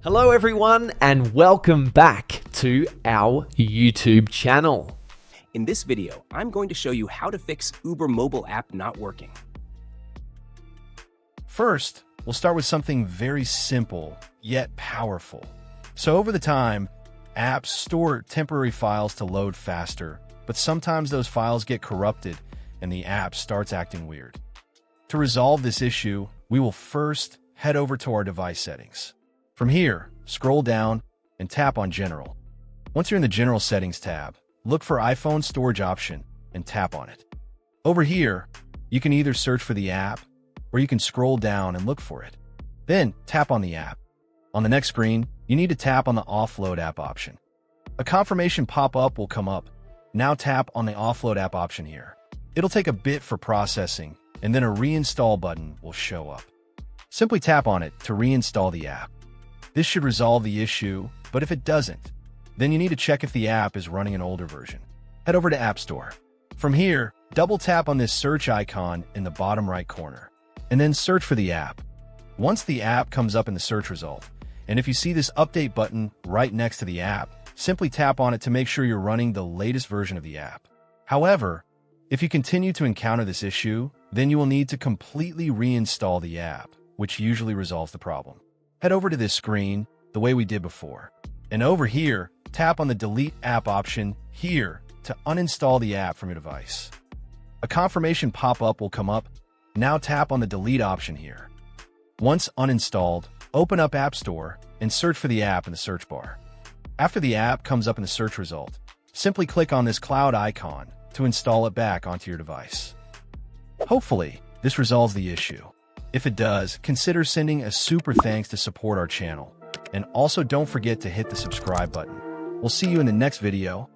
Hello everyone and welcome back to our YouTube channel. In this video, I'm going to show you how to fix Uber mobile app not working. First, we'll start with something very simple, yet powerful. So over the time, apps store temporary files to load faster, but sometimes those files get corrupted and the app starts acting weird. To resolve this issue, we will first head over to our device settings. From here, scroll down and tap on General. Once you're in the General Settings tab, look for iPhone Storage option and tap on it. Over here, you can either search for the app or you can scroll down and look for it. Then tap on the app. On the next screen, you need to tap on the Offload app option. A confirmation pop-up will come up. Now tap on the Offload app option here. It'll take a bit for processing, and then a reinstall button will show up. Simply tap on it to reinstall the app. This should resolve the issue, but if it doesn't, then you need to check if the app is running an older version. Head over to App Store. From here, double tap on this search icon in the bottom right corner, and then search for the app. Once the app comes up in the search result, and if you see this update button right next to the app, simply tap on it to make sure you're running the latest version of the app. However, if you continue to encounter this issue, then you will need to completely reinstall the app, which usually resolves the problem. Head over to this screen the way we did before. And over here, tap on the Delete App option here to uninstall the app from your device. A confirmation pop-up will come up. Now tap on the Delete option here. Once uninstalled, open up App Store and search for the app in the search bar. After the app comes up in the search result, simply click on this cloud icon to install it back onto your device. Hopefully, this resolves the issue. If it does, consider sending a super thanks to support our channel. And also don't forget to hit the subscribe button. We'll see you in the next video.